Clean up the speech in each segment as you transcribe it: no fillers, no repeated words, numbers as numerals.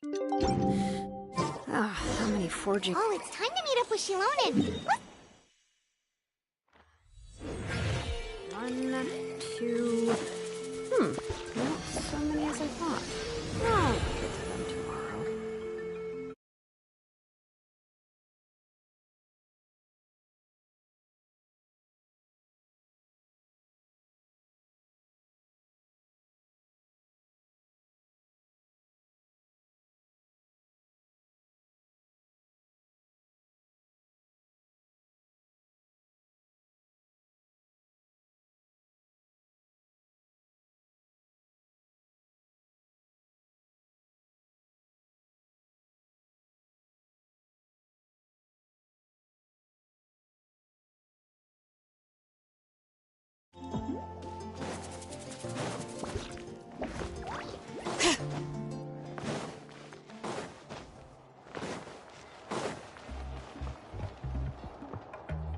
How many forging... Oh, it's time to meet up with Shilonen. One, two... Not so many as I thought. I'll get to them tomorrow.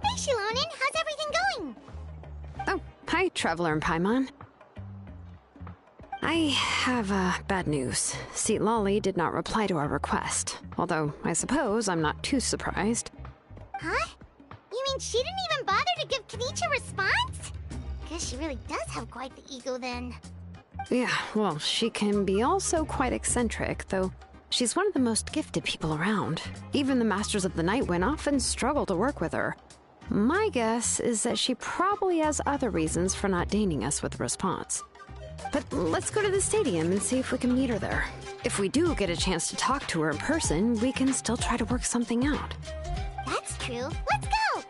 Hey, Shilonen, how's everything going? Oh, hi, Traveler and Paimon. I have bad news. Seat Lolly did not reply to our request, although I suppose I'm not too surprised. Huh? You mean she didn't even bother to give Kenichi a response? Guess she really does have quite the ego then. Yeah, well, she can be also quite eccentric, though she's one of the most gifted people around. Even the Masters of the Nightwind often struggle to work with her. My guess is that she probably has other reasons for not deigning us with a response. But let's go to the stadium and see if we can meet her there. If we do get a chance to talk to her in person, we can still try to work something out. That's true. Let's go!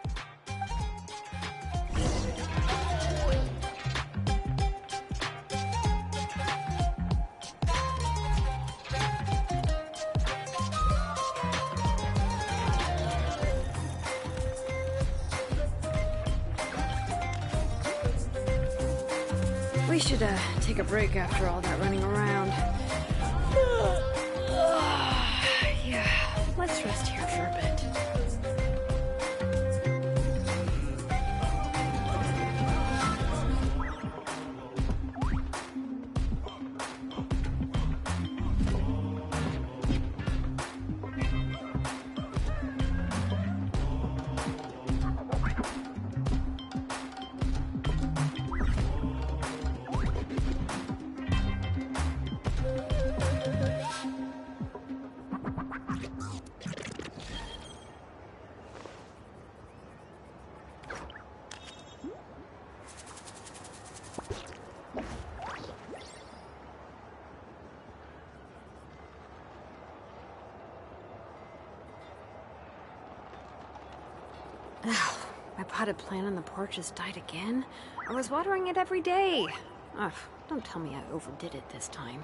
We should take a break after all that running around. Yeah, let's rest here for a bit. My potted plant on the porch has died again. I was watering it every day. Ugh, don't tell me I overdid it this time.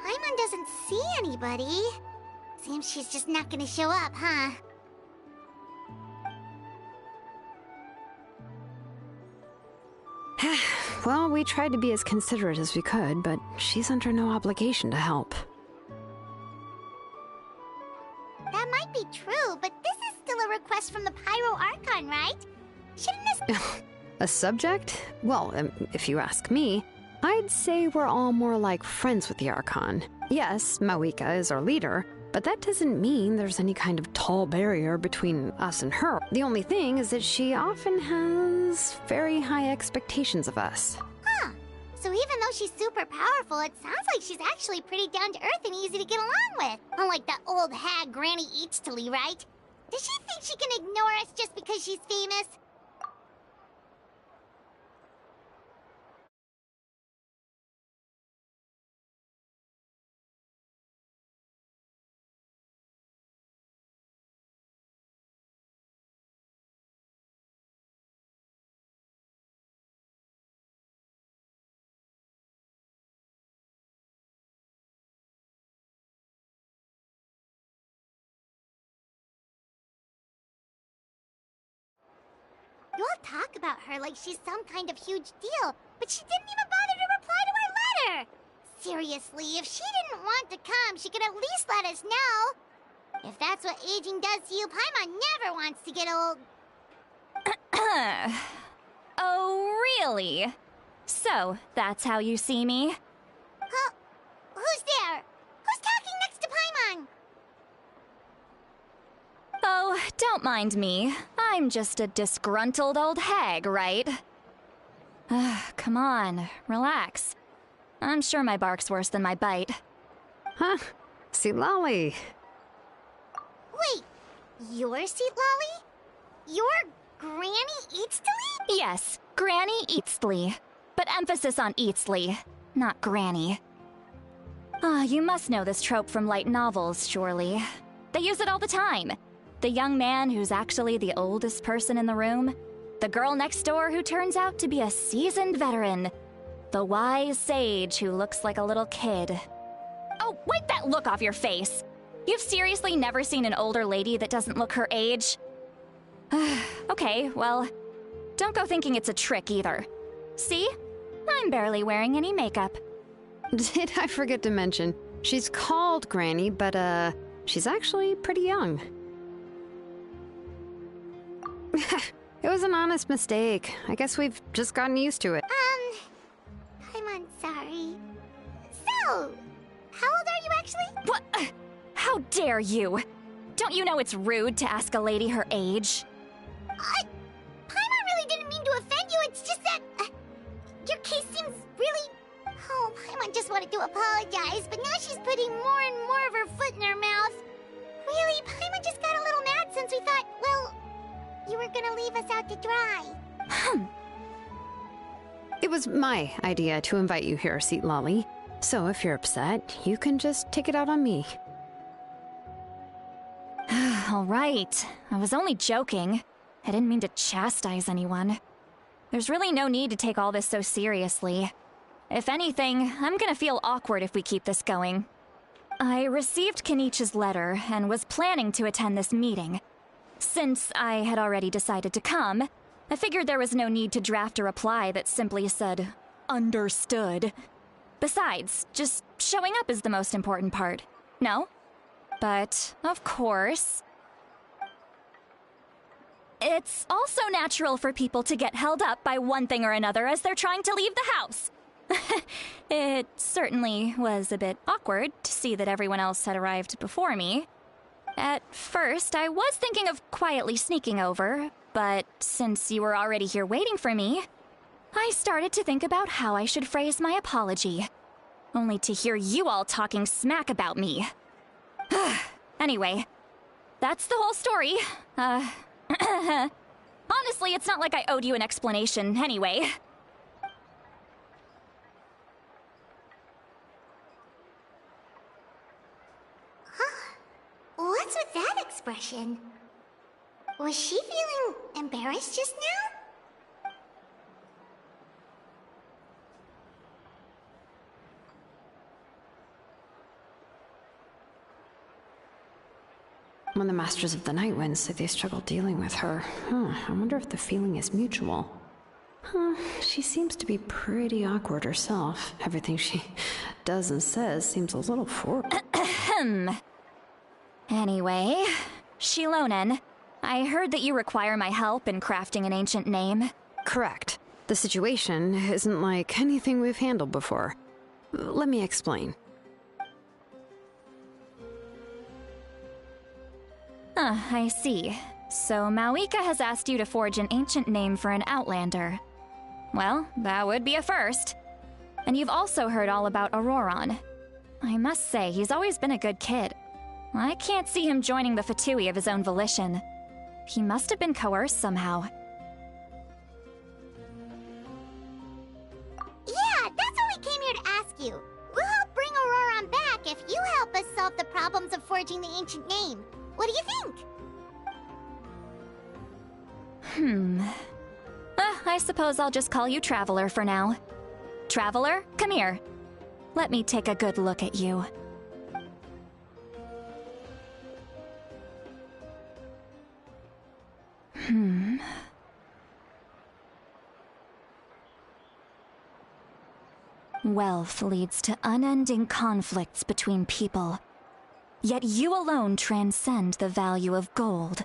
Paimon doesn't see anybody. Seems she's just not gonna show up, huh? Well, we tried to be as considerate as we could, but she's under no obligation to help. That might be true, but this is still a request from the Pyro Archon, right? Shouldn't this... A subject? Well, if you ask me, I'd say we're all more like friends with the Archon. Yes, Mawika is our leader, but that doesn't mean there's any kind of tall barrier between us and her. The only thing is that she often has very high expectations of us. Huh. So even though she's super powerful, it sounds like she's actually pretty down to earth and easy to get along with. Unlike that old hag Granny Eatstly, right? Does she think she can ignore us just because she's famous? You all talk about her like she's some kind of huge deal, but she didn't even bother to reply to our letter! Seriously, if she didn't want to come, she could at least let us know. If that's what aging does to you, Paimon never wants to get old. Oh, really? So, that's how you see me? Huh? Who's there? Who's talking next to Paimon? Oh, don't mind me. I'm just a disgruntled old hag, right? Come on, relax. I'm sure my bark's worse than my bite. Huh? See, Lolly. Wait, you're Seat Lolly? You're Granny Eatstly? Yes, Granny Eatstly. But emphasis on Eatstly, not Granny. You must know this trope from light novels, surely. They use it all the time. The young man who's actually the oldest person in the room. The girl next door who turns out to be a seasoned veteran. The wise sage who looks like a little kid. Oh, wipe that look off your face! You've seriously never seen an older lady that doesn't look her age? Okay, well, don't go thinking it's a trick either. See? I'm barely wearing any makeup. Did I forget to mention, she's called Granny, but she's actually pretty young. It was an honest mistake. I guess we've just gotten used to it. I'm sorry. So, how old are you actually? What? How dare you? Don't you know it's rude to ask a lady her age? Paimon really didn't mean to offend you, it's just that... your case seems really... Oh, Paimon just wanted to apologize, but now she's putting more and more of her foot in her mouth. Really, Paimon just got a little mad since we thought, well, you were gonna leave us out to dry. It was my idea to invite you here, Seat Lolly. So if you're upset, you can just take it out on me. All right. I was only joking. I didn't mean to chastise anyone. There's really no need to take all this so seriously. If anything, I'm gonna feel awkward if we keep this going. I received Kenichi's letter and was planning to attend this meeting. Since I had already decided to come, I figured there was no need to draft a reply that simply said, "Understood." Besides, just showing up is the most important part. No? But, of course... It's also natural for people to get held up by one thing or another as they're trying to leave the house. It certainly was a bit awkward to see that everyone else had arrived before me. At first, I was thinking of quietly sneaking over, but since you were already here waiting for me, I started to think about how I should phrase my apology. Only to hear you all talking smack about me. Anyway, that's the whole story. Honestly, it's not like I owed you an explanation anyway. What's with that expression? Was she feeling embarrassed just now? When the Masters of the Night Wind say they struggle dealing with her, I wonder if the feeling is mutual. She seems to be pretty awkward herself. Everything she does and says seems a little forward. Anyway, Shilonen, I heard that you require my help in crafting an ancient name. Correct. The situation isn't like anything we've handled before. Let me explain. I see. So Mawika has asked you to forge an ancient name for an Outlander. Well, that would be a first. And you've also heard all about Auroron. I must say, he's always been a good kid. I can't see him joining the Fatui of his own volition. He must have been coerced somehow. Yeah, that's what we came here to ask you. We'll help bring Auroron back if you help us solve the problems of forging the ancient name. What do you think? I suppose I'll just call you Traveler for now. Traveler, come here. Let me take a good look at you. Wealth leads to unending conflicts between people. Yet you alone transcend the value of gold.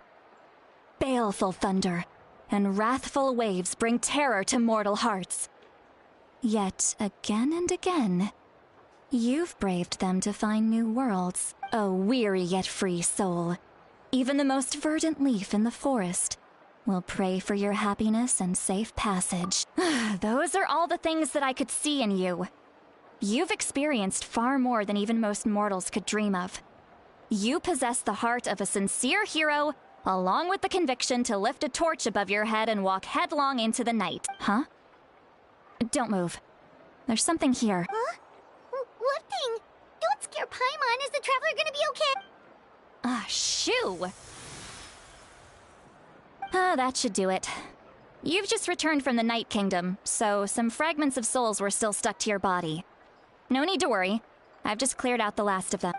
Baleful thunder and wrathful waves bring terror to mortal hearts. Yet again and again, you've braved them to find new worlds. A weary yet free soul. Even the most verdant leaf in the forest will pray for your happiness and safe passage. Those are all the things that I could see in you. You've experienced far more than even most mortals could dream of. You possess the heart of a sincere hero, along with the conviction to lift a torch above your head and walk headlong into the night. Huh? Don't move. There's something here. Huh? What thing? Don't scare Paimon. Is the Traveler gonna be okay? Shoo! That should do it. You've just returned from the Night Kingdom, so some fragments of souls were still stuck to your body. No need to worry. I've just cleared out the last of them.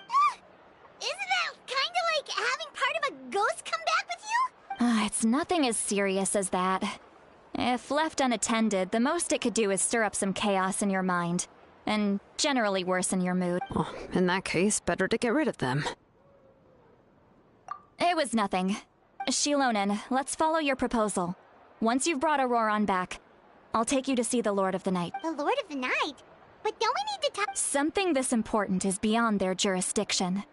Isn't that kinda like having part of a ghost come back with you? It's nothing as serious as that. If left unattended, the most it could do is stir up some chaos in your mind, and generally worsen your mood. Well, in that case, better to get rid of them. It was nothing. Shilonen, let's follow your proposal. Once you've brought Auroron back, I'll take you to see the Lord of the Night. The Lord of the Night? But don't we need to talk— Something this important is beyond their jurisdiction.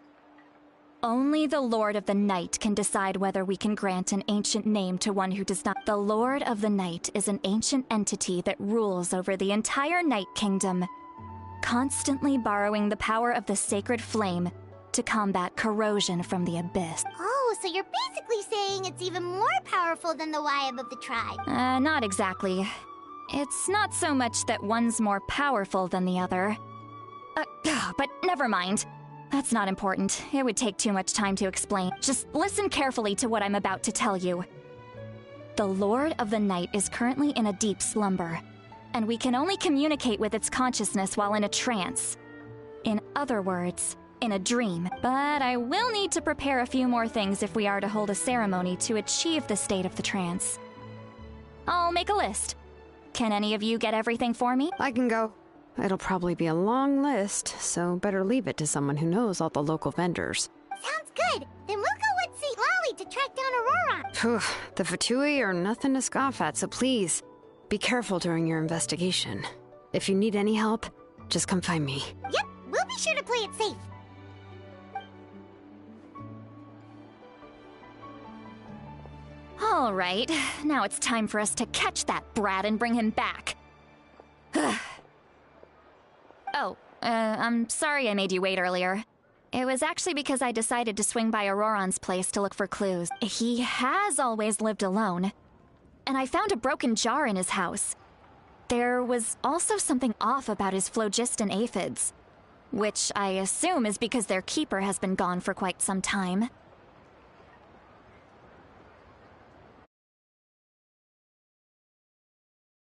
Only the Lord of the Night can decide whether we can grant an ancient name to one who does not. The Lord of the Night is an ancient entity that rules over the entire Night Kingdom, constantly borrowing the power of the sacred flame to combat corrosion from the abyss. Oh, so you're basically saying it's even more powerful than the Wyab of the tribe. Not exactly. It's not so much that one's more powerful than the other. But never mind. That's not important. It would take too much time to explain. Just listen carefully to what I'm about to tell you. The Lord of the Night is currently in a deep slumber, and we can only communicate with its consciousness while in a trance. In other words, in a dream. But I will need to prepare a few more things if we are to hold a ceremony to achieve the state of the trance. I'll make a list. Can any of you get everything for me? I can go. It'll probably be a long list, so better leave it to someone who knows all the local vendors. Sounds good. Then we'll go with St. Lolly to track down Auroron. Phew, the Fatui are nothing to scoff at, so please, be careful during your investigation. If you need any help, just come find me. Yep, we'll be sure to play it safe. All right, now it's time for us to catch that brat and bring him back. I'm sorry I made you wait earlier. It was actually because I decided to swing by Auroron's place to look for clues. He has always lived alone, and I found a broken jar in his house. There was also something off about his phlogiston aphids, which I assume is because their keeper has been gone for quite some time.